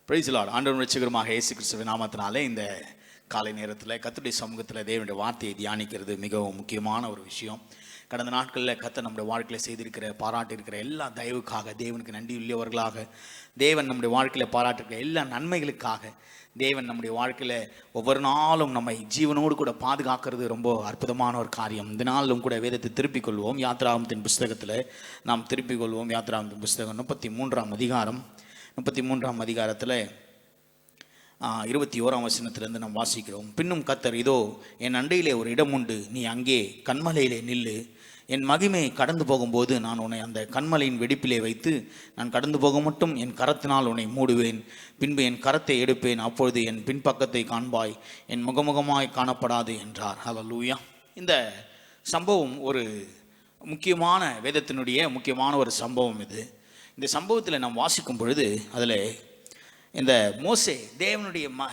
Price Lord. ஆண்டவர் ரட்சகருமாக இயேசு கிறிஸ்துவின் நாமத்தினாலே இந்த காலை நேரத்தில் கர்த்தருடைய சமூகத்தில் தேவனுடைய வார்த்தையை தியானிக்கிறது மிகவும் முக்கியமான ஒரு விஷயம். கடந்த நாட்களில் கர்த்தர் நம்முடைய வாழ்க்கையில் செய்திருக்கிற பாராட்டியிருக்கிற எல்லா தயவுக்காக தேவனுக்கு நன்றி உள்ளவர்களாக, தேவன் நம்முடைய வாழ்க்கையில் பாராட்டிருக்கிற எல்லா நன்மைகளுக்காக தேவன் நம்முடைய வாழ்க்கையில் ஒவ்வொரு நாளும் நம்மை ஜீவனோடு கூட பாதுகாக்கிறது ரொம்ப அற்புதமான ஒரு காரியம். இந்த நாளும் கூட வேதத்தை திருப்பிக் கொள்வோம். யாத்ராகமத்தின் புஸ்தகத்தில் நாம் திருப்பிக் கொள்வோம். யாத்ராகமத்தின் புஸ்தகம் 33ஆம் அதிகாரத்தில் 21ஆம் வசனத்திலிருந்து நாம் வாசிக்கிறோம். பின்னும் கர்த்தர், இதோ என் அண்டையிலே ஒரு இடம் உண்டு, நீ அங்கே கன்மலையிலே நில்லு. என் மகிமை கடந்து போகும்போது நான் உன்னை அந்த கன்மலையின் வெடிப்பிலே வைத்து நான் கடந்து போக மட்டும் என் கரத்தினால் உன்னை மூடுவேன். பின்பு என் கரத்தை எடுப்பேன், அப்பொழுது என் பின்பக்கத்தை காண்பாய், என் முகமுகமாய் காணப்படாது என்றார். ஹல்லேலூயா. இந்த சம்பவம் ஒரு முக்கியமான வேதத்தினுடைய முக்கியமான ஒரு சம்பவம் இது. இந்த சம்பவத்தில் நாம் வாசிக்கும் பொழுது அதில் இந்த மோசே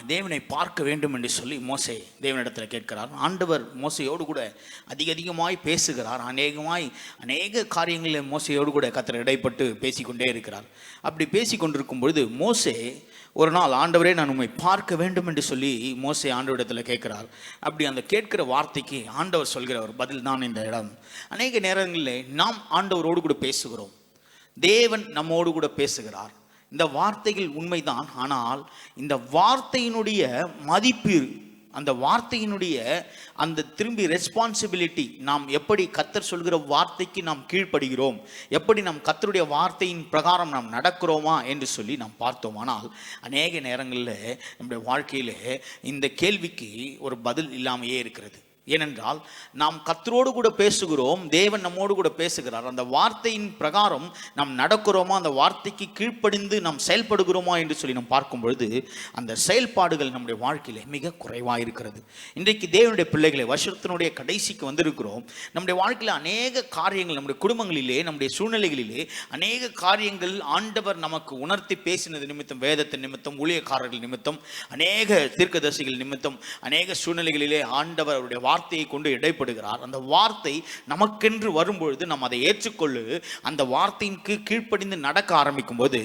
தேவனை பார்க்க வேண்டும் என்று சொல்லி மோசே தேவனிடத்தில் கேட்கிறார். ஆண்டவர் மோசையோடு கூட அதிகமாய் பேசுகிறார். அநேக காரியங்களில் மோசையோடு கூட கர்த்தர் இடைப்பட்டு பேசிக்கொண்டே இருக்கிறார். அப்படி பேசி கொண்டிருக்கும் பொழுது மோசே ஒரு நாள், ஆண்டவரே நான் உம்மை பார்க்க வேண்டும் என்று சொல்லி மோசே ஆண்டவரிடத்தில் கேட்கிறார். அப்படி அந்த கேட்கிற வார்த்தைக்கு ஆண்டவர் சொல்கிற ஒரு பதில் தான் இந்த இடம். அநேக நேரங்களில் நாம் ஆண்டவரோடு கூட பேசுகிறோம், தேவன் நம்மோடு கூட பேசுகிறார். இந்த வார்த்தைகள் உண்மைதான். ஆனால் இந்த வார்த்தையினுடைய மதிப்பு, அந்த வார்த்தையினுடைய அந்த திரும்பி ரெஸ்பான்சிபிலிட்டி, நாம் எப்படி கர்த்தர் சொல்கிற வார்த்தைக்கு நாம் கீழ்ப்படுகிறோம், எப்படி நாம் கர்த்தருடைய வார்த்தையின் பிரகாரம் நாம் நடக்கிறோமா என்று சொல்லி நாம் பார்த்தோமானால் அநேக நேரங்களில் நம்முடைய வாழ்க்கையில் இந்த கேள்விக்கு ஒரு பதில் இல்லாமையே இருக்கிறது. ஏனென்றால் நாம் கர்த்தரோடு கூட பேசுகிறோம், தேவன் நம்மோடு கூட பேசுகிறார். அந்த வார்த்தையின் பிரகாரம் நாம் நடக்கிறோமா, அந்த வார்த்தைக்கு கீழ்ப்படிந்து நாம் செயல்படுகிறோமா என்று சொல்லி நாம் பார்க்கும் பொழுது அந்த செயல்பாடுகள் நம்முடைய வாழ்க்கையிலே மிக குறைவாக இருக்கிறது. இன்றைக்கு தேவனுடைய பிள்ளைகளை, வருஷத்தினுடைய கடைசிக்கு வந்திருக்கிறோம். நம்முடைய வாழ்க்கையில் அநேக காரியங்கள், நம்முடைய குடும்பங்களிலே, நம்முடைய சூழ்நிலைகளிலே அநேக காரியங்கள் ஆண்டவர் நமக்கு உணர்த்தி பேசினது நிமித்தம், வேதத்தின் நிமித்தம், ஊழியக்காரர்கள் நிமித்தம், அநேக தீர்க்கதரிசிகள் நிமித்தம், அநேக சூழ்நிலைகளிலே ஆண்டவர் அவருடைய வார்த்தையை கொண்டு இடைப்படுகிறார். அந்த வார்த்தை நமக்கென்று வரும்பொழுது நாம் அதை ஏற்றுக்கொள்ளு, அந்த வார்த்தைக்கு கீழ்ப்படிந்து நடக்க ஆரம்பிக்கும் போது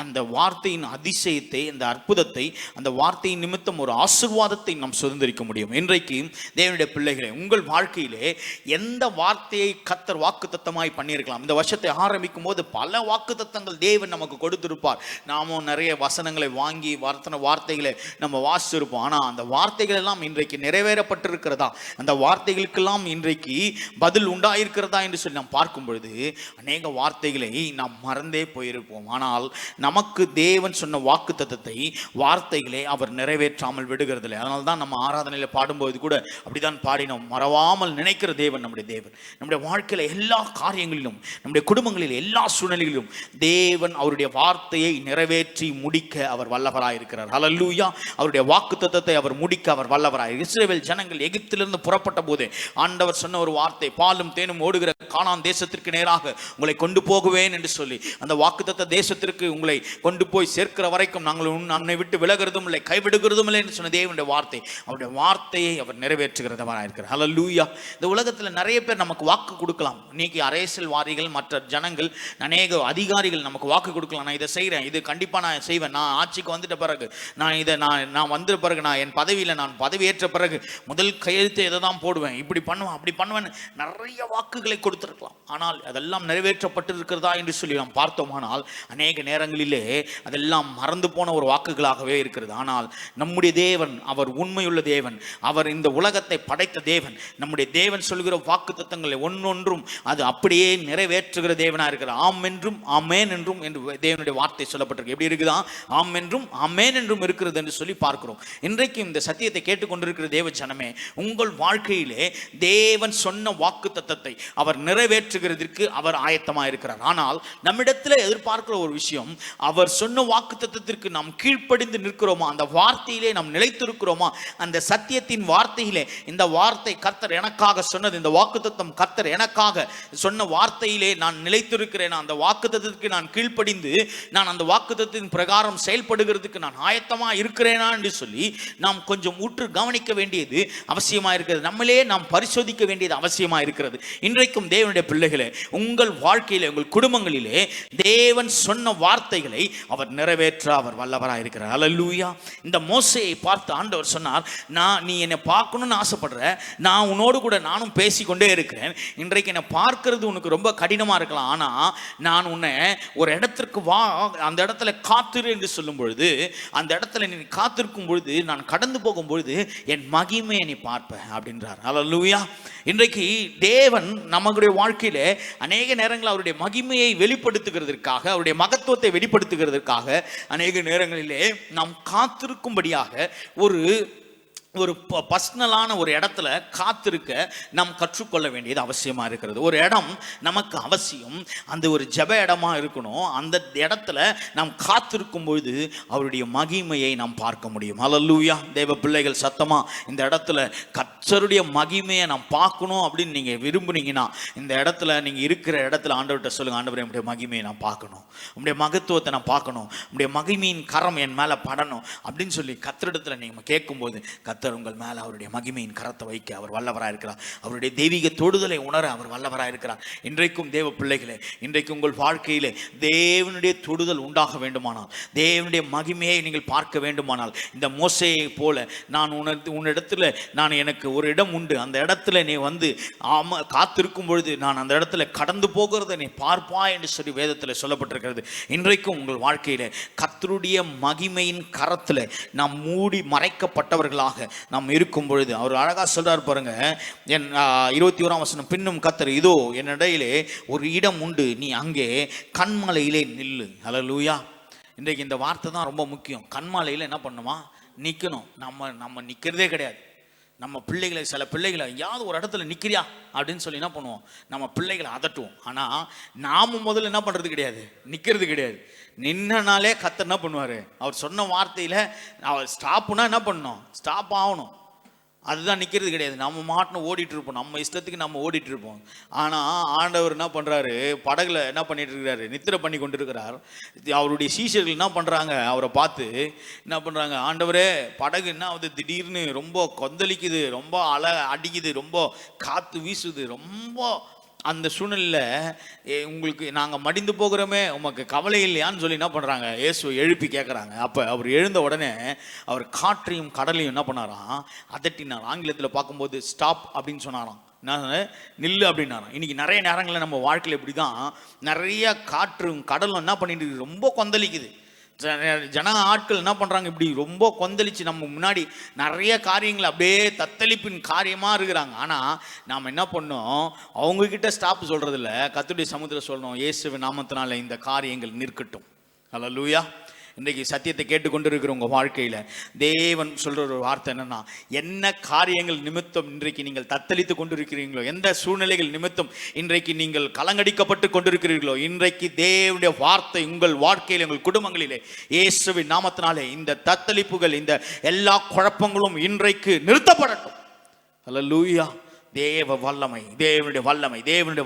அந்த வார்த்தையின் அதிசயத்தை, அந்த அற்புதத்தை, அந்த வார்த்தையின் நிமித்தம் ஒரு ஆசீர்வாதத்தை நாம் சுதந்திரிக்க முடியும். இன்றைக்கு தேவனுடைய பிள்ளைகளே, உங்கள் வாழ்க்கையிலே எந்த வார்த்தையை கர்த்தர் வாக்குத்தத்தமாய் பண்ணியிருக்கலாம். இந்த வருஷத்தை ஆரம்பிக்கும் போது பல வாக்குத்தத்தங்கள் தேவன் நமக்கு கொடுத்திருப்பார். நாமும் நிறைய வசனங்களை வாங்கி வார்த்தைகளை நம்ம வாசிச்சிருப்போம். ஆனால் அந்த வார்த்தைகள் எல்லாம் இன்றைக்கு நிறைவேறப்பட்டிருக்கிறதா, அந்த வார்த்தைகளுக்கெல்லாம் இன்றைக்கு பதில் உண்டாயிருக்கிறதா என்று சொல்லி நாம் பார்க்கும் பொழுது அநேக வார்த்தைகளை நாம் மறந்தே போயிருப்போம். ஆனால் நமக்கு தேவன் சொன்ன வாக்குத்தத்தத்தை, வார்த்தைகளை அவர் நிறைவேற்றாமல் விடுகிறதில்லை. அதனால தான் நம்ம ஆராதனையில் பாடும்போது கூட அப்படிதான் பாடினோம், மறவாமல் நினைக்கிற தேவன் நம்முடைய தேவன். நம்முடைய வாழ்க்கையில் எல்லா காரியங்களிலும், நம்முடைய குடும்பங்களில் எல்லா சூழ்நிலைகளிலும் தேவன் அவருடைய வார்த்தையை நிறைவேற்றி முடிக்க அவர் வல்லவராயிருக்கிறார். ஹல்லேலூயா. அவருடைய வாக்குத்தத்தத்தை அவர் முடிக்க அவர் வல்லவராய். இஸ்ரவேல் ஜனங்கள் எகிப்திலிருந்து புறப்பட்ட போது ஆண்டவர் சொன்ன ஒரு வார்த்தை, பாலும் தேனும் ஓடுகிற கானான் தேசத்திற்கு நேராக உங்களை கொண்டு போகுவேன் என்று சொல்லி, அந்த வாக்குத்தத்த தேசத்திற்கு உங்களை கொண்டு போய் சேர்க்கிற வரைக்கும் நாங்கள் உன்னை விட்டு விலகிறதும் இல்லை, கைவிடுகிறதும் இல்லை என்று சொன்ன தேவனுடைய வார்த்தை, அவருடைய வார்த்தையை அவர் நிறைவேற்றுகிறவராக இருக்கிறார். ஹல்லேலூயா. இந்த உலகத்தில் நிறைய பேர் நமக்கு வாக்கு கொடுக்கலாம். இன்னைக்கு அரசியல்வாதிகள், மற்ற ஜனங்கள், அநேக அதிகாரிகள் நமக்கு வாக்கு கொடுக்கலாம். நான் இதை செய்கிறேன், இது கண்டிப்பாக நான் செய்வேன், நான் ஆட்சிக்கு வந்துட்ட பிறகு, நான் வந்த பிறகு, நான் என் பதவியில் நான் பதவியேற்ற பிறகு முதல் கையெழுத்து இதை தான் போடுவேன், இப்படி பண்ணுவேன், அப்படி பண்ணுவேன், நிறைய வாக்குகளை கொடுத்திருக்கலாம். ஆனால் அதெல்லாம் நிறைவேற்றப்பட்டிருக்கிறதா என்று சொல்லி நாம் பார்த்தோமானால் அநேக நேரங்களிலே அதெல்லாம் மறந்து போன ஒரு வாக்குகளாகவே இருக்கிறது. ஆனால் நம்முடைய தேவன், அவர் உண்மையுள்ள தேவன், அவர் இந்த உலகத்தை படைத்த தேவன். நம்முடைய தேவன் சொல்கிற வாக்கு தத்தங்களை ஒன்னொன்றும் அது அப்படியே நிறைவேற்றுகிற தேவனாக இருக்கிறார். ஆம் என்றும் ஆமேன் என்றும் என்று தேவனுடைய வார்த்தை சொல்லப்பட்டிருக்கு. எப்படி இருக்குதா? ஆம் என்றும் ஆமேன் என்றும் இருக்கிறது என்று சொல்லி பார்க்கிறோம். இன்றைக்கு இந்த சத்தியத்தை கேட்டுக்கொண்டிருக்கிற தேவ ஜனமே, உங்கள் வாழ்க்கையிலே தேவன் சொன்ன வாக்கு தத்தத்தை அவர் நிறைவேற்றுகிறதற்கு அவர் ஆயத்தமாக இருக்கிறார். ஆனால் நம்மிடத்தில் எதிர்பார்க்கிற ஒரு விஷயம், அவர் சொன்ன வாக்கு தத்தத்திற்கு நாம் கீழ்ப்படிந்து நிற்கிறோமா, அந்த வார்த்தையிலே நாம் நிலைத்திருக்கிறோமா, அந்த சத்தியத்தின் வார்த்தையிலே, இந்த வார்த்தை கர்த்தர் எனக்காக சொன்னது, இந்த வாக்கு தத்தம் கர்த்தர் எனக்காக சொன்ன வார்த்தையிலே நான் நிலைத்திருக்கிறேன், அந்த வாக்கு தத்தத்திற்கு நான் கீழ்ப்படிந்து நான் அந்த வாக்கு தத்தத்தின் பிரகாரம் செயல்படுகிறதுக்கு நான் ஆயத்தமாக இருக்கிறேனா என்று சொல்லி நாம் கொஞ்சம் உற்று கவனிக்க வேண்டியது அவசியமாக இருக்கிறது. இருக்கிறது. நம்மளே நாம் பரிசோதிக்க வேண்டியது அவசியமாக இருக்கிறது. இன்றைக்கும் தேவனுடைய பிள்ளைகளே, உங்கள் வாழ்க்கையிலே, உங்கள் குடும்பங்களிலே தேவன் சொன்ன வார்த்தைகளை அவர் நிறைவேற்ற அவர் வல்லவராக இருக்கிறார். அல்லேலூயா. இந்த மோசேயை பார்த்து ஆண்டவர் சொன்னார், நீ என்னை பார்க்கணும்னு ஆசைப்படுற, நான் உன்னோடு கூட நானும் பேசிக்கொண்டே இருக்கிறேன். இன்றைக்கு என்னை பார்க்கறது உனக்கு ரொம்ப கடினமாக இருக்கலாம், ஆனால் நான் உன்னை ஒரு இடத்திற்கு வா, அந்த இடத்துல காத்திரு என்று சொல்லும் பொழுது, அந்த இடத்துல நீ காத்திருக்கும் பொழுது, நான் கடந்து போகும் பொழுது என் மகிமையை நீ பார்ப்ப அப்படின்றார். அல்லேலூயா. இன்றைக்கு தேவன் நம்முடைய வாழ்க்கையில அநேக நேரங்கள் அவருடைய மகிமையை வெளிப்படுத்துகிறதற்காக, அவருடைய மகத்துவத்தை வெளிப்படுத்துகிறதற்காக அநேக நேரங்களிலே நாம் காத்திருக்கும்படியாக ஒரு பர்சனலான ஒரு இடத்துல காத்திருக்க நாம் கற்றுக்கொள்ள வேண்டியது அவசியமாக இருக்கிறது. ஒரு இடம் நமக்கு அவசியம், அந்த ஒரு ஜெப இடமா இருக்கணும். அந்த இடத்துல நாம் காத்திருக்கும் பொழுது அவருடைய மகிமையை நாம் பார்க்க முடியும். அல்லேலூயா. தேவ பிள்ளைகள் சத்தமா இந்த இடத்துல கர்த்தருடைய மகிமையை நாம் பார்க்கணும் அப்படின்னு நீங்க விரும்புனீங்கன்னா, இந்த இடத்துல நீங்க இருக்கிற இடத்துல ஆண்டவர்கிட்ட சொல்லுங்க, ஆண்டவரே உம்முடைய மகிமையை நான் பார்க்கணும், உம்முடைய மகத்துவத்தை நான் பார்க்கணும், உம்முடைய மகிமையின் கரம் என் மேல படணும் அப்படின்னு சொல்லி கர்த்தரிடத்துல நீங்க கேட்கும்போது கர்த்தர் உங்கள் மேல அவருடைய மகிமையின் கரத்தை வைக்க அவர் வல்லவராக இருக்கிறார். அவருடைய தெய்வீக தொடுதலை உணர அவர் வல்லவராக இருக்கிறார். இன்றைக்கும் தேவ பிள்ளைகளே, இன்றைக்கு உங்கள் வாழ்க்கையிலே தேவனுடைய தொடுதல் உண்டாக வேண்டுமானால், தேவனுடைய மகிமையை நீங்கள் பார்க்க வேண்டுமானால், இந்த மோசேயை போல உன்னிடத்துல எனக்கு ஒரு இடம் உண்டு, அந்த இடத்துல நீ வந்து காத்திருக்கும் பொழுது நான் அந்த இடத்துல கடந்து போகிறத நீ பார்ப்பா என்று சொல்லி வேதத்தில் சொல்லப்பட்டிருக்கிறது. இன்றைக்கும் உங்கள் வாழ்க்கையில கர்த்தருடைய மகிமையின் கரத்தில் நாம் மூடி மறைக்கப்பட்டவர்களாக நாம் இருக்கும் பொழுது அவர் அழகா சொல்றார் பாருங்க. 21ஆம் வசனம், பின்னும் கர்த்தர், இதோ என் இடையிலே ஒரு இடம் உண்டு, நீ அங்கே கன்மலையிலே நில்லு. அல்லேலூயா. இன்றைக்கு இந்த வார்த்தை தான் ரொம்ப முக்கியம். கன்மலையில் என்ன பண்ணுமா? நிற்கணும். நம்ம நிற்கிறதே கிடையாது. நம்ம பிள்ளைகளை, சில பிள்ளைகளை எங்கேயாவது ஒரு இடத்துல நிற்கிறியா அப்படின்னு சொல்லி என்ன பண்ணுவோம், நம்ம பிள்ளைகளை அதட்டுவோம். ஆனால் நாம முதல்ல என்ன பண்ணுறது கிடையாது, நிற்கிறது கிடையாது. நின்னனாலே கர்த்தர் என்ன பண்ணுவார், அவர் சொன்ன வார்த்தையில் அவர் ஸ்டாப்புனா என்ன பண்ணணும், ஸ்டாப் ஆகணும். அதுதான் நிற்கிறது கிடையாது. நம்ம மாட்டின ஓடிட்டு இருப்போம், நம்ம இஷ்டத்துக்கு நம்ம ஓடிட்டு இருப்போம். ஆனால் ஆண்டவர் என்ன பண்ணுறாரு, படகுல என்ன பண்ணிட்டு இருக்கிறாரு, நித்திரை பண்ணி கொண்டு இருக்கிறார். அவருடைய சீஷர்கள் என்ன பண்ணுறாங்க, அவரை பார்த்து என்ன பண்ணுறாங்க, ஆண்டவரே படகு என்ன ஆகுது, திடீர்னு ரொம்ப கொந்தளிக்குது, ரொம்ப அலை அடிக்குது, ரொம்ப காற்று வீசுது, ரொம்ப அந்த சூழ்நிலையில் உங்களுக்கு நாங்கள் மடிந்து போகிறோமே, உமக்கு கவலை இல்லையான்னு சொல்லி என்ன பண்ணுறாங்க, இயேசு எழுப்பி கேட்குறாங்க. அப்போ அவர் எழுந்த உடனே அவர் காற்றையும் கடலையும் என்ன பண்ணாராம், அதட்டினார். ஆங்கிலத்தில் பார்க்கும்போது ஸ்டாப் அப்படின்னு சொன்னாராம், நில்லு அப்படின்னாராம். இன்னைக்கு நிறைய நேரங்களில் நம்ம வாழ்க்கையில் இப்படி தான், நிறைய காற்றும் கடலும் என்ன பண்ணிட்டு ரொம்ப கொந்தளிக்குது. ஆட்கள் என்ன பண்ணுறாங்க, இப்படி ரொம்ப கொந்தளிச்சு நம்ம முன்னாடி நிறைய காரியங்கள் அப்படியே தத்தளிப்பின் காரியமாக இருக்கிறாங்க. ஆனால் நாம் என்ன பண்ணோம், அவங்கக்கிட்ட ஸ்டாப் சொல்கிறதில்ல, கர்த்தருடைய சமூகத்தில் சொல்லணும், இயேசுவின் நாமத்தினால இந்த காரியங்கள் நிற்கட்டும். அல்லேலூயா. இன்றைக்கு சத்தியத்தை கேட்டுக்கொண்டு இருக்கிற உங்கள் வாழ்க்கையில் தேவன் சொல்கிற ஒரு வார்த்தை என்னன்னா, என்ன காரியங்கள் நிமித்தம் இன்றைக்கு நீங்கள் தத்தளித்து கொண்டிருக்கிறீங்களோ, எந்த சூழ்நிலைகள் நிமித்தம் இன்றைக்கு நீங்கள் கலங்கடிக்கப்பட்டு கொண்டிருக்கிறீர்களோ, இன்றைக்கு தேவனுடைய வார்த்தை உங்கள் வாழ்க்கையில், உங்கள் குடும்பங்களிலே இயேசுவின் நாமத்தினாலே இந்த தத்தளிப்புகள், இந்த எல்லா குழப்பங்களும் இன்றைக்கு நிறுத்தப்படட்டும். அல்லேலூயா. தேவ வல்லமை, தேவனுடைய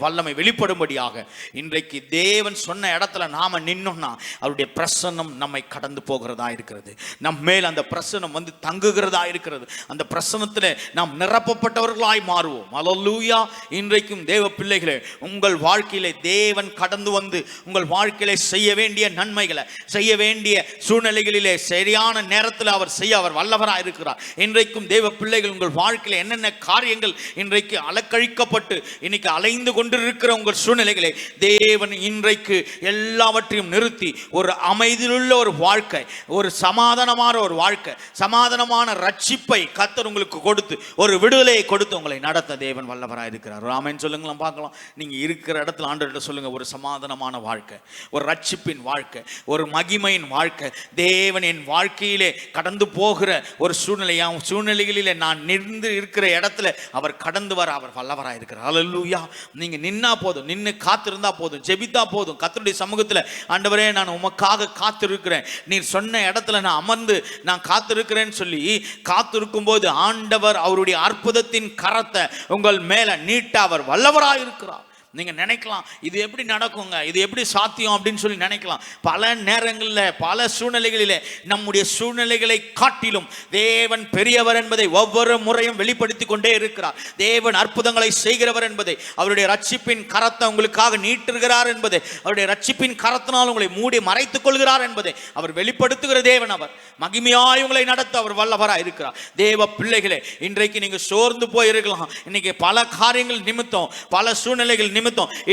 வல்லமை வெளிப்படும்படியாக இன்றைக்கு தேவன் சொன்ன இடத்துல நாம நின்னோம்னா அவருடைய பிரசன்னம் நம்மை கடந்து போகிறதா இருக்கிறது. நம் மேல் அந்த பிரசன்னம் வந்து தங்குகிறதா இருக்கிறது. அந்த பிரசன்னத்தில் நாம் நிரப்பப்பட்டவர்களாய் மாறுவோம். அல்லேலூயா. இன்றைக்கும் தேவ பிள்ளைகளே, உங்கள் வாழ்க்கையிலே தேவன் கடந்து வந்து உங்கள் வாழ்க்கையிலே செய்ய வேண்டிய நன்மைகளை, செய்ய வேண்டிய சூழ்நிலைகளிலே சரியான நேரத்தில் அவர் செய்ய அவர் வல்லவராக இருக்கிறார். இன்றைக்கும் தேவ பிள்ளைகள் உங்கள் வாழ்க்கையில என்னென்ன காரியங்கள் இன்றைக்கு அலக்கழிக்கப்பட்டு இன்னைக்கு அலைந்து கொண்டிருக்கிற உங்கள் சூழ்நிலைகளை தேவன் இன்றைக்கு எல்லாவற்றையும் நிறுத்தி ஒரு அமைதியுள்ள ஒரு வாழ்க்கை, ஒரு சமாதானமான ஒரு வாழ்க்கை, சமாதானமான ரட்சிப்பை கர்த்தர் உங்களுக்கு கொடுத்து, ஒரு விடுதலையை கொடுத்து உங்களை நடத்த தேவன் வல்லவராக இருக்கிறார். ஆமென் சொல்லுங்களா பார்க்கலாம். நீங்க இருக்கிற இடத்துல ஆண்டவர்கிட்ட சொல்லுங்க, ஒரு சமாதானமான வாழ்க்கை, ஒரு ரட்சிப்பின் வாழ்க்கை, ஒரு மகிமையின் வாழ்க்கை தேவன் என் வாழ்க்கையிலே கடந்து போகிற ஒரு சூழ்நிலைகளிலே நான் நின்று இருக்கிற இடத்துல அவர் கடந்து வர அவர் வல்லவராக இருக்கிறார். அல்லேலூயா. நீங்க நின்னா போதும், நின்று காத்திருந்தா போதும், ஜெபித்தா போதும். கர்த்தருடைய சமூகத்தில் ஆண்டவரே நான் உமக்காக காத்திருக்கிறேன், நீர் சொன்ன இடத்துல நான் அமர்ந்து நான் காத்திருக்கிறேன்னு சொல்லி காத்திருக்கும் போது ஆண்டவர் அவருடைய அற்புதத்தின் கரத்தை உங்கள் மேல நீட்ட அவர் வல்லவராக இருக்கிறார். நீங்க நினைக்கலாம் இது எப்படி நடக்குங்க, இது எப்படி சாத்தியம் அப்படின்னு சொல்லி நினைக்கலாம். பல நேரங்களில் பல சூழ்நிலைகளிலே நம்முடைய சூழ்நிலைகளை காட்டிலும் தேவன் பெரியவர் என்பதை ஒவ்வொரு முறையும் வெளிப்படுத்தி கொண்டே இருக்கிறார். தேவன் அற்புதங்களை செய்கிறவர் என்பதை, அவருடைய ரட்சிப்பின் கரத்தை உங்களுக்காக நீட்டுகிறார் என்பதை, அவருடைய ரட்சிப்பின் கரத்தினால் உங்களை மூடி மறைத்துக் கொள்கிறார் என்பதை அவர் வெளிப்படுத்துகிற தேவன். அவர் மகிமையாய் உங்களை நடத்த அவர் வல்லவராய் இருக்கிறார். தேவ பிள்ளைகளே, இன்றைக்கு நீங்க சோர்ந்து போயிருக்கலாம். இன்னைக்கு பல காரியங்கள் நிமித்தம், பல சூழ்நிலைகள் நிமித்தம்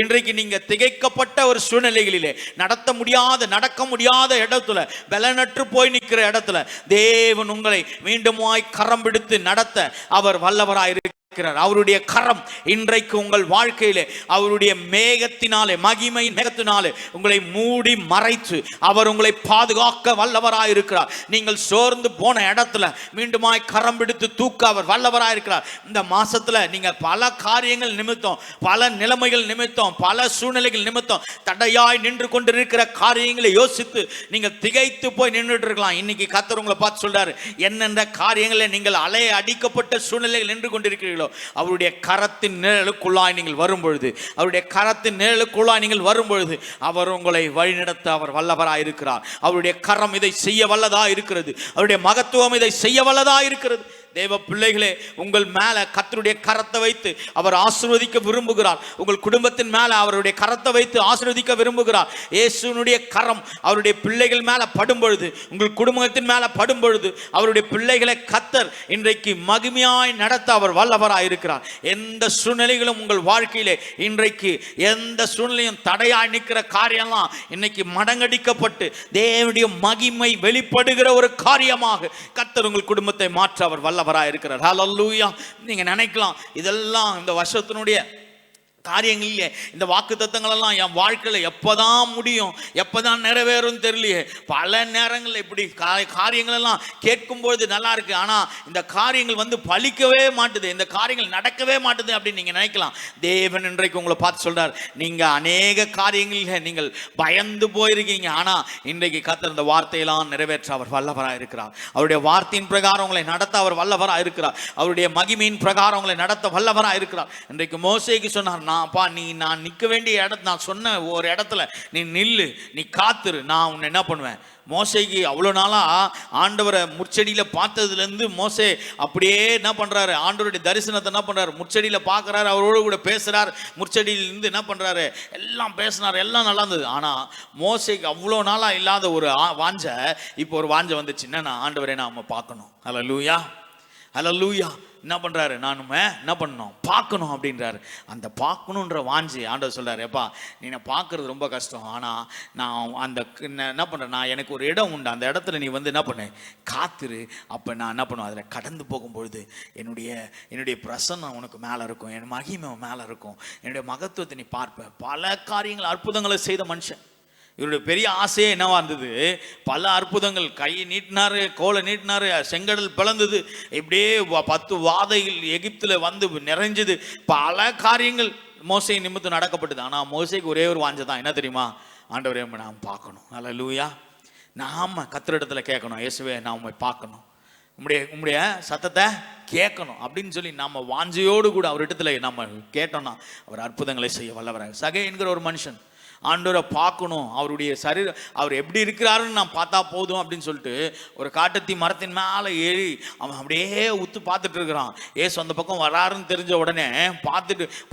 இன்றைக்கு நீங்க திகைக்கப்பட்ட ஒரு சூழ்நிலைகளிலே, நடக்க முடியாத இடத்துல, பலனற்று போய் நிற்கிற இடத்துல தேவன் உங்களை மீண்டுமாய் கரம் பிடித்து நடத்த அவர் வல்லவராயிருக்கிறார். அவருடைய கரம் இன்றைக்கு உங்கள் வாழ்க்கையிலே அவருடைய மேகத்தினாலே, மகிமையின் மேகத்தினாலே உங்களை மூடி மறைத்து அவர் உங்களை பாதுகாக்க வல்லவராயிருக்கிறார். நீங்கள் சோர்ந்து போன இடத்துல மீண்டுமாய் கரம் பிடித்து தூக்க அவர் வல்லவராயிருக்கிறார். இந்த மாசத்துல நீங்க பல காரியங்கள் நிமித்தம், பல நிலைமைகள் நிமித்தம், பல சூழ்நிலைகள் நிமித்தம் தடையாய் நின்று கொண்டிருக்கிற காரியங்களை யோசித்து நீங்கள் திகைத்து போய் நின்றுட்டு இருக்கலாம். இன்னைக்கு கர்த்தர் உங்களை பார்த்து சொல்றாரு, என்னென்ன காரியங்களை நீங்கள் அலைய அடிக்கப்பட்ட சூழ்நிலைகள் நின்று கொண்டிருக்கிறீர்களோ அவருடைய கரத்தின் நிழலுக்குள்ளாய் நீங்கள் வரும்பொழுது, அவருடைய கரத்தின் நிழலுக்குள்ளாய் நீங்கள் வரும்பொழுது அவர் உங்களை வழிநடத்த அவர் வல்லவராய் இருக்கிறார். அவருடைய கரம் இதை செய்ய வல்லதா இருக்கிறது. அவருடைய மகத்துவம் இதை செய்ய வல்லதா இருக்கிறது. தேவ பிள்ளைகளே, உங்கள் மேல கர்த்தருடைய கரத்தை வைத்து அவர் ஆசீர்வதிக்க விரும்புகிறார். உங்கள் குடும்பத்தின் மேல அவருடைய கரத்தை வைத்து ஆசீர்வதிக்க விரும்புகிறார். இயேசுனுடைய கரம் அவருடைய பிள்ளைகள் மேல படும் பொழுது, உங்கள் குடும்பத்தின் மேல படும் பொழுது அவருடைய பிள்ளைகளை கர்த்தர் இன்றைக்கு மகிமையாய் நடத்த அவர் வல்லவராய் இருக்கிறார். எந்த சூழ்நிலைகளும் உங்கள் வாழ்க்கையிலே இன்றைக்கு எந்த சூழ்நிலையும் தடையாய் நிற்கிற காரியம்லாம் இன்னைக்கு மடங்கடிக்கப்பட்டு தேவனுடைய மகிமை வெளிப்படுகிற ஒரு காரியமாக கர்த்தர் உங்கள் குடும்பத்தை மாற்ற அவர் வல்லவராய் இருக்கிறார். ஹல்லேலூயா. நீங்க நினைக்கலாம் இதெல்லாம் இந்த வருஷத்தினுடைய காரியங்களிலே, இந்த வாக்கு தத்தங்கள் எல்லாம் என் வாழ்க்கையில் எப்போதான் முடியும், எப்போதான் நிறைவேறும் தெரியலையே. பல நேரங்களில் இப்படி காரியங்கள் எல்லாம் கேட்கும்பொழுது நல்லா இருக்கு, ஆனால் இந்த காரியங்கள் வந்து பலிக்கவே மாட்டுது, இந்த காரியங்கள் நடக்கவே மாட்டுது அப்படின்னு நீங்கள் நினைக்கலாம். தேவன் இன்றைக்கு உங்களை பார்த்து சொல்றார், நீங்கள் அநேக காரியங்களில் நீங்கள் பயந்து போயிருக்கீங்க, ஆனால் இன்றைக்கு கர்த்தர் இந்த வார்த்தையெல்லாம் நிறைவேற்ற அவர் வல்லவராக இருக்கிறார். அவருடைய வார்த்தையின் பிரகாரம் உங்களை நடத்த அவர் வல்லவராக இருக்கிறார். அவருடைய மகிமையின் பிரகாரம் உங்களை நடத்த வல்லவராக இருக்கிறார். இன்றைக்கு மோசேக்கு சொன்னார், நான் நிற்க வேண்டிய இடத்துல, நான் சொன்ன ஒரு இடத்துல நீ நில்லு, நீ காத்துரு, நான் உன்னை என்ன பண்ணுவேன். மோசேக்கு அவ்வளோ நாளாக ஆண்டவரை முச்செடியில் பார்த்ததுலேருந்து மோசே அப்படியே என்ன பண்ணுறாரு, ஆண்டவருடைய தரிசனத்தை என்ன பண்ணுறாரு, முச்செடியில் பார்க்குறாரு, அவரோடு கூட பேசுகிறார், முச்செடியிலேருந்து என்ன பண்ணுறாரு, எல்லாம் பேசினார், எல்லாம் நல்லா இருந்தது. ஆனால் மோசேக்கு அவ்வளோ நாளாக இல்லாத ஒரு வாஞ்சை இப்போ ஒரு வாஞ்சை வந்துச்சு, என்னன்னா ஆண்டவரை நாம பார்க்கணும். ஹல்லேலூயா, ஹல்லேலூயா. என்ன பண்ணுறாரு, நானுமே என்ன பண்ணணும், பார்க்கணும் அப்படின்றாரு. அந்த பார்க்கணுன்ற வாஞ்சி ஆண்டவர் சொல்கிறார், எப்பா நீ பார்க்குறது ரொம்ப கஷ்டம், ஆனால் நான் அந்த என்ன பண்ணுறேன், நான் எனக்கு ஒரு இடம் உண்டு, அந்த இடத்துல நீ வந்து என்ன பண்ணு, காத்துரு. அப்போ நான் என்ன பண்ணுவேன், அதில் கடந்து போகும்பொழுது என்னுடைய பிரசன்னம் உனக்கு மேலே இருக்கும், என் மகிமை மேலே இருக்கும், என்னுடைய மகத்துவத்தை நீ பார்ப்ப. பல காரியங்கள் அற்புதங்களை செய்த மனுஷன். இவருடைய பெரிய ஆசையே என்னவா இருந்தது, பல அற்புதங்கள், கையை நீட்டினாரு, கோலை நீட்டினாரு, செங்கடல் பிளந்தது, இப்படியே 10 வாதைகள் எகிப்தில் வந்து நிறைஞ்சது, பல காரியங்கள் மோசே நிமித்தம் நடக்கப்பட்டது. ஆனால் மோசேக்கு ஒரே ஒரு வாஞ்சை தான், என்ன தெரியுமா, ஆண்டவரே நாம் பார்க்கணும். ஹல்லேலூயா. நாம் கர்த்தரிடத்துல கேட்கணும், இயேசுவே நான் உம்மை பார்க்கணும், உம்முடைய சத்தத்தை கேட்கணும் அப்படின்னு சொல்லி நம்ம வாஞ்சையோடு கூட அவரிடத்துல நம்ம கேட்டோம்னா அவர் அற்புதங்களை செய்ய வல்லவராக. சகை என்கிற ஒரு மனுஷன் ஆண்டவரை பார்க்கணும், அவருடைய சரீரம் அவர் எப்படி இருக்கிறாருன்னு நான் பார்த்தா போதும் அப்படின்னு சொல்லிட்டு ஒரு காட்டத்தி மரத்தின் மேலே ஏறி அவன் அப்படியே உத்து பார்த்துட்டு இருக்கிறான். ஏசு அந்த பக்கம் வராருன்னு தெரிஞ்ச உடனே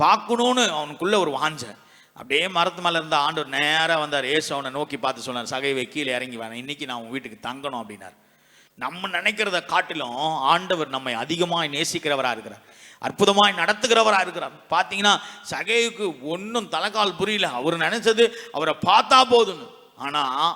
பார்க்கணும்னு அவனுக்குள்ள ஒரு வாஞ்சை. அப்படியே மரத்து மேலே இருந்த ஆண்டவர் நேராக வந்தார். ஏசு அவனை நோக்கி பார்த்து சொன்னார், சகைவை கீழே இறங்கி வேணாம், இன்னைக்கு நான் உன் வீட்டுக்கு தங்கணும் அப்படின்னார். நம்ம நினைக்கிறத காட்டிலும் ஆண்டவர் நம்மை அதிகமாக நேசிக்கிறவராக இருக்கிறார், அற்புதமாய் நடத்துகிறவராக இருக்கிறார். பார்த்தீங்கன்னா சகைவுக்கு ஒன்றும் தலைக்கால் புரியல, அவர் நினைச்சது அவரை பார்த்தா போதுன்னு. ஆனால்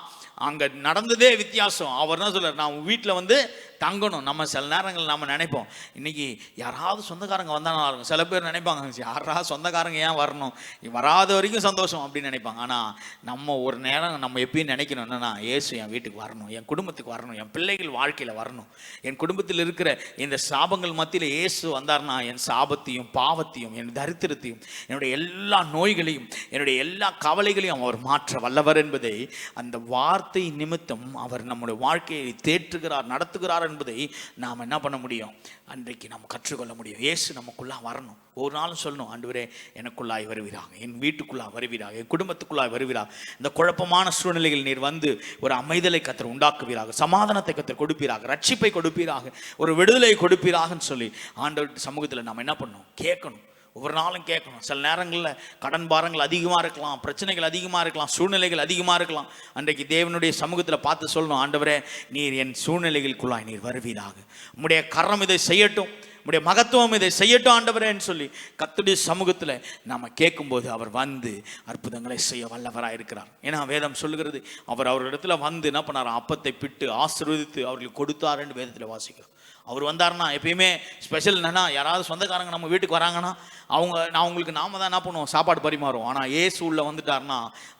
அங்கே நடந்ததே வித்தியாசம். அவர் என்ன சொல்றார், நான் வீட்டில் வந்து தங்கணும். நம்ம சில நேரங்கள் நம்ம நினைப்போம், இன்னைக்கு யாராவது சொந்தக்காரங்க வந்தாலும் இருக்கும். சில பேர் நினைப்பாங்க, யாராவது சொந்தக்காரங்க ஏன் வரணும், வராத வரைக்கும் சந்தோஷம் அப்படின்னு நினைப்பாங்க. ஆனால் நம்ம ஒரு நேரம் நம்ம எப்பயும் நினைக்கணும், என்னன்னா இயேசு என் வீட்டுக்கு வரணும், என் குடும்பத்துக்கு வரணும், என் பிள்ளைகள் வாழ்க்கையில் வரணும், என் குடும்பத்தில் இருக்கிற இந்த சாபங்கள் மத்தியில் இயேசு வந்தார்னா என் சாபத்தையும் பாவத்தையும் என் தரித்திரத்தையும் என்னுடைய எல்லா நோய்களையும் என்னுடைய எல்லா கவலைகளையும் அவர் மாற்ற வல்லவர் என்பதை அந்த வார்த்தை நிமித்தம் அவர் நம்முடைய வாழ்க்கையை தேற்றுகிறார், நடத்துகிறார் என்பதை நாம் என்ன பண்ண முடியும், அன்றைக்கு நாம் கற்றுக்கொள்ள முடியும். இயேசு நமக்குள்ளாக வரணும். ஒரு நாளும் சொல்லணும், ஆண்டவரே எனக்குள்ளாய் வருவீராக, என் வீட்டுக்குள்ளாக வருவீராக, என் குடும்பத்துக்குள்ளாய் வருவீராக. இந்த குழப்பமான சூழ்நிலையில் நீர் வந்து ஒரு அமைதலை கத்தர் உண்டாக்குவீராக, சமாதானத்தை கத்தர் கொடுப்பீராக, ரட்சிப்பை கொடுப்பீராக, ஒரு விடுதலை கொடுப்பீராகன்னு சொல்லி ஆண்டவர் சமூகத்தில் நாம் என்ன பண்ணணும், கேட்கணும். ஒவ்வொரு நாளும் கேட்கணும். சில நேரங்களில் கடன் பாரங்கள் அதிகமாக இருக்கலாம், பிரச்சனைகள் அதிகமாக இருக்கலாம், சூழ்நிலைகள் அதிகமாக இருக்கலாம். அன்றைக்கு தேவனுடைய சமூகத்தில் பார்த்து சொல்லணும், ஆண்டவரே நீர் என் சூழ்நிலைகளுக்குள்ளாய் நீர் வருவீராக, உம்முடைய கரம் இதை செய்யட்டும், உம்முடைய மகத்துவம் இதை செய்யட்டும் ஆண்டவரேன்னு சொல்லி கர்த்தருடைய சமூகத்தில் நாம் கேட்கும்போது அவர் வந்து அற்புதங்களை செய்ய வல்லவராக இருக்கிறார். ஏன்னா வேதம் சொல்லுகிறது, அவர் அவரிடத்துல வந்து என்ன பண்ணார், அப்பத்தை பிட்டு ஆசீர்வதித்து அவர்களுக்கு கொடுத்தாருன்னு வேதத்தில் வாசிக்கிறோம். அவர் வந்தார்னா எப்பயுமே ஸ்பெஷல் என்னன்னா, யாராவது சொந்தக்காரங்க நம்ம வீட்டுக்கு வராங்கன்னா அவங்களுக்கு நாம தான் என்ன பண்ணுவோம், சாப்பாடு பரிமாறுவோம். ஆனால் ஏசு உள்ள வந்துட்டார்னா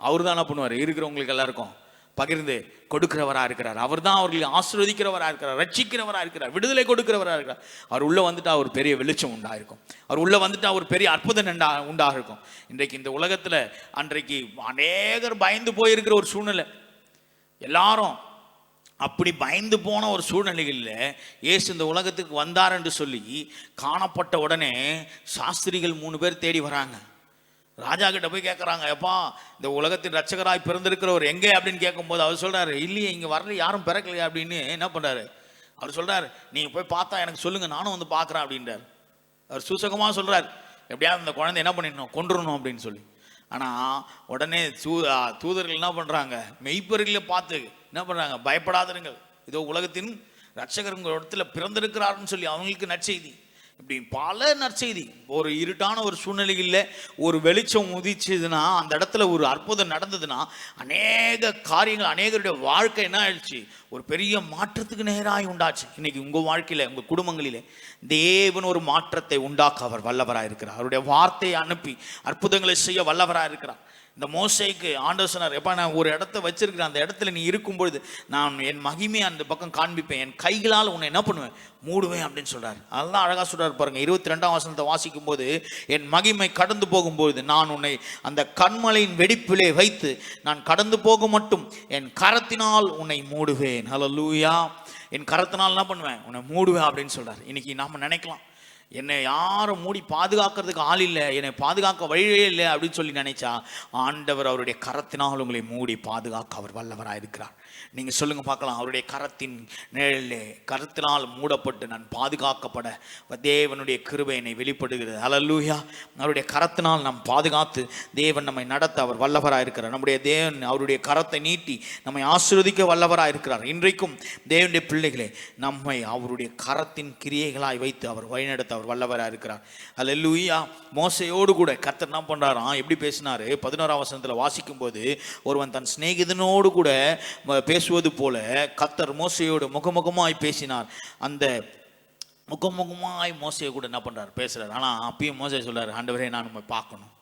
அவர் தான் என்ன பண்ணுவார், இருக்கிறவங்களுக்கு எல்லாருக்கும் பகிர்ந்து கொடுக்கிறவராக இருக்கிறார். அவர் தான் அவர்களை ஆசீர்வதிக்கிறவராக இருக்கிறார், ரட்சிக்கிறவராக இருக்கிறார், விடுதலை கொடுக்கிறவராக இருக்கிறார். அவர் உள்ள வந்துட்டா ஒரு பெரிய வெளிச்சம் உண்டாயிருக்கும், அவர் உள்ள வந்துட்டா ஒரு பெரிய அற்புதம் உண்டாக இருக்கும். இன்றைக்கு இந்த உலகத்தில் அன்றைக்கு அநேகர் பயந்து போயிருக்கிற ஒரு சூழ்நிலை, எல்லாரும் அப்படி பயந்து போன ஒரு சூழ்நிலைகளில் இயேசு இந்த உலகத்துக்கு வந்தார் என்று சொல்லி காணப்பட்ட உடனே சாஸ்திரிகள் 3 பேர் தேடி வராங்க. ராஜா கிட்ட போய் கேட்குறாங்க, எப்பா இந்த உலகத்தின் ரட்சகராய் பிறந்திருக்கிறவர் எங்கே அப்படின்னு கேட்கும்போது அவர் சொல்கிறாரு, இல்லையே இங்கே வரல, யாரும் பிறக்கலையா அப்படின்னு என்ன பண்ணுறாரு, அவர் சொல்கிறார், நீங்கள் போய் பார்த்தா எனக்கு சொல்லுங்கள், நானும் வந்து பார்க்குறேன் அப்படின்றார். அவர் சூசகமாக சொல்கிறார், எப்படியாவது அந்த குழந்தை என்ன பண்ணிடணும், கொன்றுணும் அப்படின்னு சொல்லி. ஆனால் உடனே தூதர்கள் என்ன பண்ணுறாங்க, மெய்ப்பர்களை பார்த்து என்ன பண்ணுறாங்க, பயப்படாதிருங்கள், இதோ உலகத்தின் ரட்சகர் உங்கள் இடத்துல பிறந்திருக்கிறாருன்னு சொல்லி அவங்களுக்கு நற்செய்தி. இப்படி பல நற்செய்தி. ஒரு இருட்டான ஒரு சூழ்நிலையில் ஒரு வெளிச்சம் உதிச்சதுன்னா, அந்த இடத்துல ஒரு அற்புதம் நடந்ததுன்னா, அநேக காரியங்கள், அநேகருடைய வாழ்க்கை என்ன ஆயிடுச்சு, ஒரு பெரிய மாற்றத்துக்கு நேராக உண்டாச்சு. இன்னைக்கு உங்கள் வாழ்க்கையில், உங்கள் குடும்பங்களிலே தேவன் ஒரு மாற்றத்தை உண்டாக்க அவர் வல்லவராக இருக்கிறார். அவருடைய வார்த்தையை அனுப்பி அற்புதங்களை செய்ய வல்லவராக இருக்கிறார். இந்த மோசேக்கு ஆண்டவர் சொன்னார், எப்பா நான் ஒரு இடத்த வச்சிருக்கிறேன், அந்த இடத்துல நீ இருக்கும்பொழுது நான் என் மகிமையை அந்த பக்கம் காண்பிப்பேன், என் கைகளால் உன்னை என்ன பண்ணுவேன், மூடுவேன் அப்படின்னு சொல்றாரு. அதெல்லாம் அழகா சொல்றாரு பாருங்க. 22ஆம் வசனத்தை வாசிக்கும் போது, என் மகிமை கடந்து போகும்போது நான் உன்னை அந்த கன்மலையின் வெடிப்பிலே வைத்து நான் கடந்து போக மட்டும் என் கரத்தினால் உன்னை மூடுவேன். ஹல்லேலூயா. என் கரத்தினால் என்ன பண்ணுவேன், உன்னை மூடுவேன் அப்படின்னு சொல்றாரு. இன்னைக்கு நாம நினைக்கலாம், என்னை யாரும் மூடி பாதுகாக்கிறதுக்கு ஆள் இல்லை, என்னை பாதுகாக்க வழியே இல்லை அப்படின்னு சொல்லி நினைச்சா, ஆண்டவர் அவருடைய கரத்தினால் உங்களை மூடி பாதுகாக்க அவர் வல்லவராக இருக்கிறார். நீங்கள் சொல்லுங்க பார்க்கலாம், அவருடைய கரத்தின் நிழலிலே, கரத்தினால் மூடப்பட்டு நான் பாதுகாக்கப்பட தேவனுடைய கிருபை என்னை வெளிப்படுகிறது. ஹல்லேலூயா. அவருடைய கரத்தினால் நாம் பாதுகாத்து தேவன் நம்மை நடத்த அவர் வல்லவராக இருக்கிறார். நம்முடைய தேவன் அவருடைய கரத்தை நீட்டி நம்மை ஆசீர்வதிக்க வல்லவராக இருக்கிறார். இன்றைக்கும் தேவனுடைய பிள்ளைகளே, நம்மை அவருடைய கரத்தின் கிரியைகளாய் வைத்து அவர் வழிநடத்த அவர் வல்லவராக இருக்கிறார். ஹல்லேலூயா. மோசையோடு கூட கர்த்தர் என்ன பண்றாராம், எப்படி பேசினாரு, 11ஆம் வசனத்தில் வாசிக்கும் போது, ஒருவன் தன் சிநேகிதனோடு கூட பேசுவது போல கர்த்தர் மோசையோடு முகமுகமாய் பேசினார். அந்த முகமுகமாய் மோசையை கூட என்ன பண்றார், பேசுறாரு. ஆனா அப்பயும் மோசை சொல்றாரு, ஆண்டவரே நான் உம்மை பார்க்கணும்.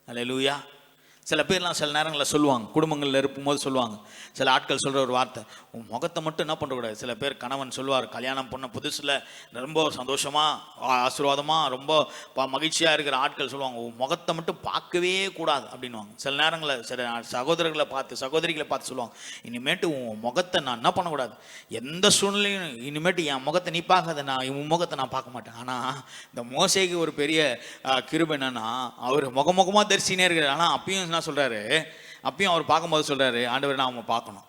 ஹல்லேலூயா. சில பேர்லாம் சில நேரங்களில் சொல்லுவாங்க, குடும்பங்களில் இருக்கும்போது சொல்லுவாங்க, சில ஆட்கள் சொல்கிற ஒரு வார்த்தை, உன் முகத்தை மட்டும் என்ன பண்ணக்கூடாது. சில பேர் கணவன் சொல்லுவார், கல்யாணம் பண்ண புதுசில் ரொம்ப சந்தோஷமாக ஆசீர்வாதமாக ரொம்ப மகிழ்ச்சியாக இருக்கிற ஆட்கள் சொல்லுவாங்க, உன் முகத்தை மட்டும் பார்க்கவே கூடாது அப்படின்வாங்க. சில நேரங்களில் சில சகோதரிகளை பார்த்து சொல்லுவாங்க, இனிமேட்டு உன் முகத்தை நான் என்ன பண்ணக்கூடாது, எந்த சூழ்நிலையும் இனிமேட்டு என் முகத்தை நீ பார்க்காத, நான் உன் முகத்தை நான் பார்க்க மாட்டேன். ஆனால் இந்த மோசேக்கு ஒரு பெரிய கிருபை என்னன்னா, அவர் முகமுகமாக தரிசினே இருக்கிறார். ஆனால் அப்பயும் என்ன சொல்றாரு, அப்பயும் அவர் பார்க்கும்போது சொல்றாரு, ஆண்டவர் நான் அவங்க பார்க்கணும்.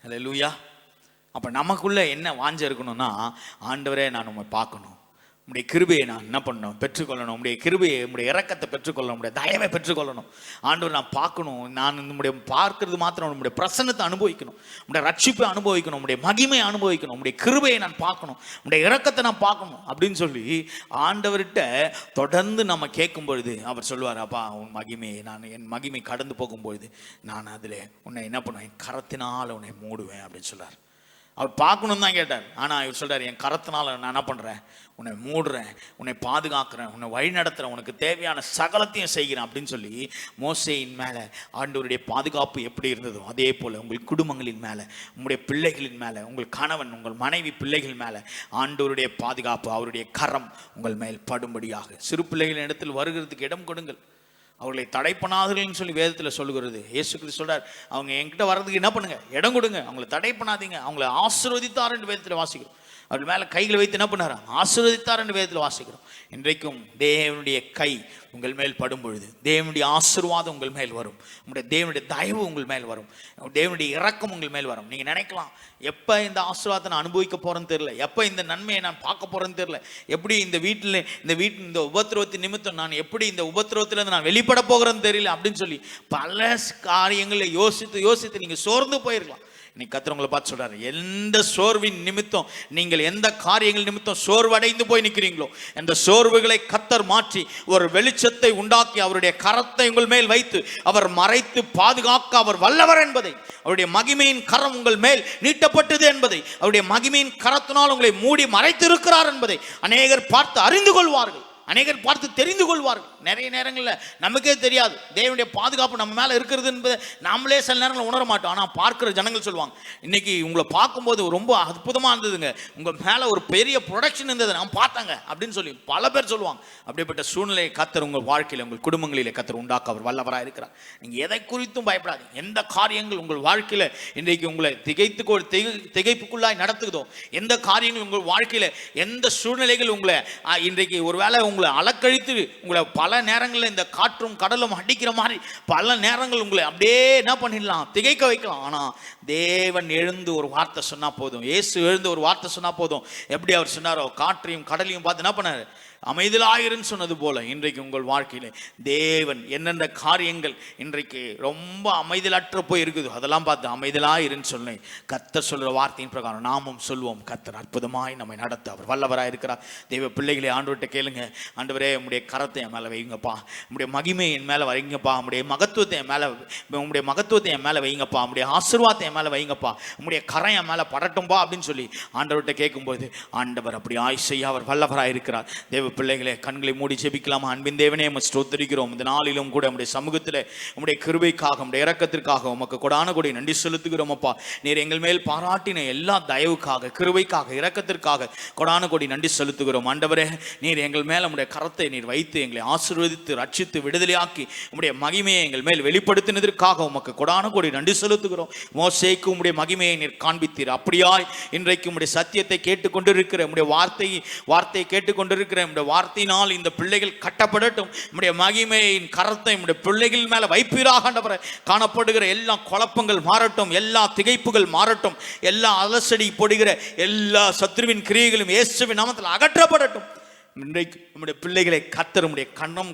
ஹல்லேலூயா. அப்ப நமக்குள்ள என்ன வாஞ்சை இருக்கணும்னா, ஆண்டவரே நான் உம்மை பார்க்கணும், உம்முடைய கிருபையை நான் என்ன பண்ணணும், பெற்றுக்கொள்ளணும், உம்முடைய கிருபையை, உம்முடைய இரக்கத்தை பெற்றுக்கொள்ளணும், உம்முடைய தயவை பெற்றுக்கொள்ளணும். ஆண்டவர் நான் பார்க்கணும், நான் உம்முடைய பார்க்கறது மாத்திரம், உம்முடைய பிரசன்னத்தை அனுபவிக்கணும், உம்முடைய ரட்சிப்பை அனுபவிக்கணும், உம்முடைய மகிமையை அனுபவிக்கணும், உம்முடைய கிருபையை நான் பார்க்கணும், உம்முடைய இரக்கத்தை நான் பார்க்கணும் அப்படின்னு சொல்லி ஆண்டவர்கிட்ட தொடர்ந்து நம்ம கேட்கும் பொழுது அவர் சொல்லுவார், அப்பா உன் மகிமையை நான், என் மகிமை கடந்து போகும்பொழுது நான் அதில் உன்னை என்ன பண்ணுவேன், என் கரத்தினால் உன்னை மூடுவேன் அப்படின்னு சொல்றார். அவர் பார்க்கணும் தான் கேட்டார். ஆனால் இவர் சொல்றாரு, என் கரத்தினால நான் என்ன பண்ணுறேன், உன்னை மூடுறேன், உன்னை பாதுகாக்கிறேன், உன்னை வழி நடத்துகிறேன், உனக்கு தேவையான சகலத்தையும் செய்கிறேன் அப்படின்னு சொல்லி மோசேயின் மேலே ஆண்டவருடைய பாதுகாப்பு எப்படி இருந்ததோ அதே போல் உங்கள் குடும்பங்களின் மேலே, உங்களுடைய பிள்ளைகளின் மேலே, உங்கள் கணவன், உங்கள் மனைவி, பிள்ளைகள் மேலே ஆண்டவருடைய பாதுகாப்பு, அவருடைய கரம் உங்கள் மேல் படும்படியாக. சிறு பிள்ளைகளின் இடத்தில் வருகிறதுக்கு இடம் கொடுங்கள். அவர்களை தடை பண்ணாதீர்கள்னு சொல்லி வேதத்தில் சொல்லுகிறது. இயேசு கிறிஸ்து சொல்றார், அவங்க என்கிட்ட வர்றதுக்கு என்ன பண்ணுங்க, இடம் கொடுங்க, அவங்களை தடை பண்ணாதீங்க. அவங்களை ஆசீர்வதித்தார் என்று வேதத்தில் வாசிக்கிறோம். அவர் மேலே கைகளை வைத்து என்ன பண்ணாரா, ஆசீர்வதித்தார் என்று வேதத்தில் வாசிக்கிறோம். இன்றைக்கும் தேவனுடைய கை உங்கள் மேல் படும் பொழுது தேவனுடைய ஆசீர்வாதம் உங்கள் மேல் வரும். உங்களுடைய தேவனுடைய தயவு உங்கள் மேல் வரும். தேவனுடைய இரக்கம் உங்கள் மேல் வரும். நீங்கள் நினைக்கலாம், எப்போ இந்த ஆசீர்வாதத்தை நான் அனுபவிக்க போகிறேன்னு தெரியல, எப்போ இந்த நன்மையை நான் பார்க்க போகிறேன்னு தெரியல, எப்படி இந்த வீட்டில் இந்த உபத்திரவத்தின் நிமித்தம் நான் எப்படி இந்த உபத்திரவத்திலேருந்து நான் வெளிப்பட போகிறேன்னு தெரியல அப்படின்னு சொல்லி பல காரியங்களை யோசித்து நீங்கள் சோர்ந்து போயிருக்கலாம். இன்னைக்கு கர்த்தர் உங்களை பார்த்து சொல்றாரு, எந்த சோர்வின் நிமித்தம் நீங்கள் எந்த காரியங்கள் நிமித்தம் சோர்வடைந்து போய் நிற்கிறீங்களோ அந்த சோர்வுகளை கர்த்தர் மாற்றி ஒரு வெளிச்சத்தை உண்டாக்கி அவருடைய கரத்தை உங்கள் மேல் வைத்து அவர் மறைத்து பாதுகாக்க அவர் வல்லவர் என்பதை, அவருடைய மகிமையின் கரம் உங்கள் மேல் நீட்டப்பட்டது என்பதை, அவருடைய மகிமையின் கரத்தினால் உங்களை மூடி மறைத்து இருக்கிறார் என்பதை அநேகர் பார்த்து அறிந்து கொள்வார்கள், அநேகர் பார்த்து தெரிந்து கொள்வார்கள். நிறைய நேரங்களில் நமக்கே தெரியாது தேவனுடைய பாதுகாப்பு நம்ம மேலே இருக்கிறது என்பதை நாமளே சில நேரங்களில் உணர மாட்டோம். ஆனால் பார்க்குற ஜனங்கள் சொல்லுவாங்க, இன்னைக்கு உங்களை பார்க்கும்போது ரொம்ப அற்புதமாக இருந்ததுங்க, உங்கள் மேலே ஒரு பெரிய ப்ரொடக்ஷன் இருந்தது நான் பார்த்தாங்க அப்படின்னு சொல்லி பல பேர் சொல்லுவாங்க. அப்படிப்பட்ட சூழ்நிலையை கர்த்தர் உங்கள் வாழ்க்கையில் உங்கள் குடும்பங்களிலே கர்த்தர் உண்டாக்க அவர் வல்லவராக இருக்கிறார். நீங்கள் எதை குறித்தும் பயப்படாதீங்க. எந்த காரியங்கள் உங்கள் வாழ்க்கையில் இன்றைக்கு உங்களை திகைப்புக்குள்ளாய் நடத்துதோ, எந்த காரியங்கள் உங்கள் வாழ்க்கையில் எந்த சூழ்நிலைகள் உங்களை இன்றைக்கு ஒருவேளை உங்களை அலக்கழித்து உங்களை பல நேரங்களில் இந்த காற்றும் கடலும் அடிக்கிற மாதிரி பல நேரங்கள் உங்களை அப்படியே என்ன பண்ணிடலாம், திகைக்க வைக்கலாம். ஆனால் தேவன் எழுந்து ஒரு வார்த்தை சொன்னா போதும், இயேசு எழுந்து ஒரு வார்த்தை சொன்னா போதும். எப்படி அவர் சொன்னாரோ, காற்றையும் கடலையும் பார்த்து என்ன பண்ணாரு, அமைதலாயிருன்னு சொன்னது போல இன்றைக்கு உங்கள் வாழ்க்கையில தேவன் என்னென்ன காரியங்கள் இன்றைக்கு ரொம்ப அமைதலற்ற போய் இருக்குது அதெல்லாம் பார்த்து அமைதலாயிருன்னு சொன்னேன். கர்த்தர் சொல்ற வார்த்தையின் பிரகாரம் நாமும் சொல்வோம், கர்த்தர் அற்புதமாய் நம்மை நடத்த அவர் வல்லவராக இருக்கிறார். தெய்வ பிள்ளைகளை ஆண்டவர்கிட்ட கேளுங்க, ஆண்டவரே உம்முடைய கரத்தை என் மேலே வைங்கப்பா, உம்முடைய மகிமை என் மேலே வைங்கப்பா, உம்முடைய மகத்துவத்தை என் மேலே வைங்கப்பா, உம்முடைய ஆசீர்வாதத்தை என் மேலே வைங்கப்பா, உம்முடைய கரம் என் மேலே படட்டும்பா அப்படின்னு சொல்லி ஆண்டவர்கிட்ட கேட்கும்போது ஆண்டவர் அப்படி செய்ய அவர் வல்லவராக இருக்கிறார். தேவ பிள்ளைகளே, கண்களை மூடி ஜெபிக்கலாமா? அன்பின் தேவனே, உம்மை ஸ்தோத்திரிக்கிறோம். இந்த நாளிலும் கூட உம்முடைய சமூகத்தில் உம்முடைய கிருபைக்காக உம்முடைய இரக்கத்திற்காக உமக்கு கொடான கொடி நன்றி செலுத்துகிறோம் அப்பா. நீர் எங்கள் மேல் பாராட்டின எல்லா தயவுக்காக, கிருபைக்காக, இரக்கத்திற்காக கொடான கொடி நன்றி செலுத்துகிறோம். ஆண்டவரே, நீர் எங்கள் மேல் உம்முடைய கரத்தை நீர் வைத்து எங்களை ஆசீர்வதித்து ரட்சித்து விடுதலையாக்கி உம்முடைய மகிமையை எங்கள் மேல் வெளிப்படுத்தினதற்காக உமக்கு கொடான கொடி நன்றி செலுத்துகிறோம். மோசேக்கு உம்முடைய மகிமையை நீர் காண்பித்தீர். அப்படியாய் இன்றைக்கு உம்முடைய சத்தியத்தை கேட்டுக்கொண்டிருக்கிற உம்முடைய வார்த்தையை கேட்டுக்கொண்டிருக்கிற வார்த்தையினால் இந்த பிள்ளைகள் கட்டப்படட்டும். நம்முடைய மகிமையின் கரத்தை நம்முடைய பிள்ளைகள் மேல வைப்பீராக ஆண்டவரே. காணப்படுகிற எல்லா குழப்பங்கள் மாறட்டும், எல்லா திகைப்புகள் மாறட்டும், எல்லா அலசடி போடுகிற எல்லா சத்ருவின் கிரியைகளும் இயேசுவின் நாமத்தில் அகற்றப்படட்டும். இன்றைக்கு நம்முடைய பிள்ளைகளை கர்த்தர் உம்முடைய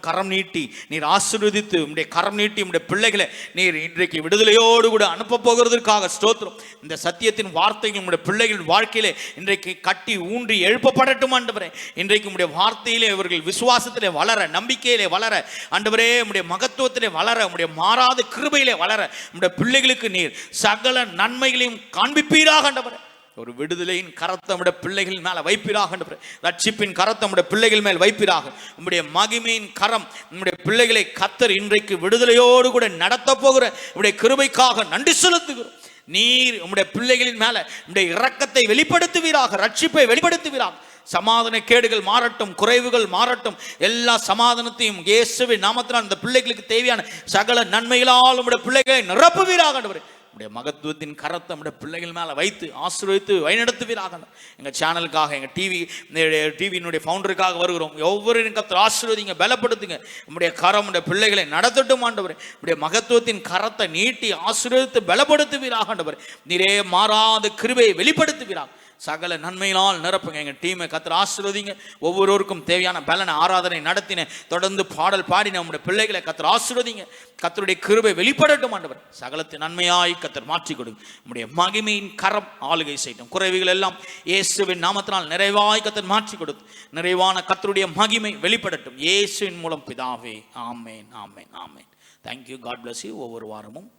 கரம் நீட்டி நீர் ஆசீர்வதித்து உம்முடைய கரம் நீட்டி உம்முடைய பிள்ளைகளை நீர் இன்றைக்கு விடுதலையோடு கூட அனுப்ப போகிறதற்காக ஸ்தோத்திரம். இந்த சத்தியத்தின் வார்த்தைகள் நம்முடைய பிள்ளைகளின் வாழ்க்கையிலே இன்றைக்கு கட்டி ஊன்றி எழுப்பப்படட்டும் ஆண்டவரே. இன்றைக்கு உம்முடைய வார்த்தையிலே இவர்கள் விசுவாசத்திலே வளர, நம்பிக்கையிலே வளர ஆண்டவரே, உம்முடைய மகத்துவத்திலே வளர, உம்முடைய மாறாத கிருபையிலே வளர உம்முடைய பிள்ளைகளுக்கு நீர் சகல நன்மைகளையும் காண்பிப்பீராக ஆண்டவரே. ஒரு விடுதலையின் கரத்தை நம்முடைய பிள்ளைகள் மேல வைப்பீராக, ரட்சிப்பின் கரத்தை நம்முடைய பிள்ளைகள் மேல் வைப்பீராக. உம்முடைய மகிமையின் கரம் நம்முடைய பிள்ளைகளை கர்த்தர் இன்றைக்கு விடுதலையோடு கூட நடத்த போகிற உம்முடைய கிருபைக்காக நன்றி செலுத்துகிறோம். நீர் உம்முடைய பிள்ளைகளின் மேல உம்முடைய இரக்கத்தை வெளிப்படுத்துவீராக, ரட்சிப்பை வெளிப்படுத்துவீராக. சமாதான கேடுகள் மாறட்டும், குறைவுகள் மாறட்டும், எல்லா சமாதானத்தையும் இயேசுவின் நாமத்தினால் இந்த பிள்ளைகளுக்கு தேவையான சகல நன்மைகளால் உம்முடைய பிள்ளைகளை நிரப்புவீராக. உடைய மகத்துவத்தின் கரத்தை நம்முடைய பிள்ளைகள் மேலே வைத்து ஆசீர்வதித்து வழிநடத்துவீராக. எங்கள் சேனலுக்காக, எங்கள் டிவியினுடைய ஃபவுண்டருக்காக வருகிறோம். ஒவ்வொரு கர்த்தர் ஆசீர்வதிங்க, பலப்படுத்துங்க. நம்முடைய கரம் உடைய பிள்ளைகளை நடத்தட்டும் ஆண்டவரே. உடைய மகத்துவத்தின் கரத்தை நீட்டி ஆசீர்வதித்து பலப்படுத்துவீராக ஆண்டவரே. நீரே மாறாத கிருபையை வெளிப்படுத்துவீராக. சகல நன்மையினால் நிரப்புங்க. எங்கள் டீமை கர்த்தர் ஆசீர்வதிங்க. ஒவ்வொருவருக்கும் தேவையான பலன ஆராதனை நடத்தின, தொடர்ந்து பாடல் பாடின நம்முடைய பிள்ளைகளை கர்த்தர் ஆசீர்வதிங்க. கர்த்தருடைய கிருபை வெளிப்படட்டும் ஆண்டவர். சகலத்தின் நன்மையாய் கர்த்தர் மாற்றி கொடுங்க. நம்முடைய மகிமையின் கரம் ஆளுகை செய்யட்டும். குறைவுகள் எல்லாம் இயேசுவின் நாமத்தினால் நிறைவாய் கர்த்தர் மாற்றி கொடுத்து நிறைவான கர்த்தருடைய மகிமை வெளிப்படட்டும். இயேசுவின் மூலம் பிதாவே, ஆமேன், ஆமேன், ஆமேன். தேங்க்யூ. God bless you. ஒவ்வொரு வாரமும்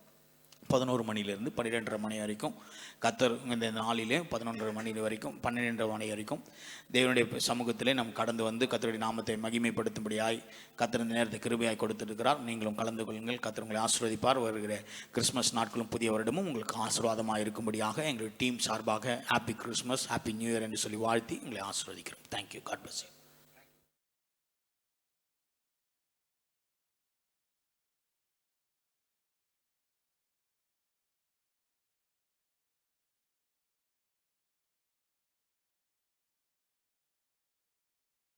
11 மணியிலிருந்து 12:30 மணி வரைக்கும் கர்த்தர் இந்த நாளிலே 11:30 மணி வரைக்கும் 12:30 மணி வரைக்கும் தேவனுடைய சமூகத்திலே நாம் கடந்து வந்து கர்த்தருடைய நாமத்தை மகிமைப்படுத்தும்படியாய் கர்த்தர் இந்த நேரத்தை கிருபையாய் கொடுத்திருக்கிறார். நீங்களும் கலந்து கொள்ளுங்கள். கர்த்தர் உங்களை ஆசீர்வதிப்பார். வருகிற கிறிஸ்மஸ் நாட்களும் புதிய வருடமும் உங்களுக்கு ஆசீர்வாதமாக இருக்கும்படியாக எங்களுடைய டீம் சார்பாக happy Christmas, happy new year என்று சொல்லி வாழ்த்தி உங்களை ஆசீர்வதிக்கிறோம். தேங்க்யூ. God bless you.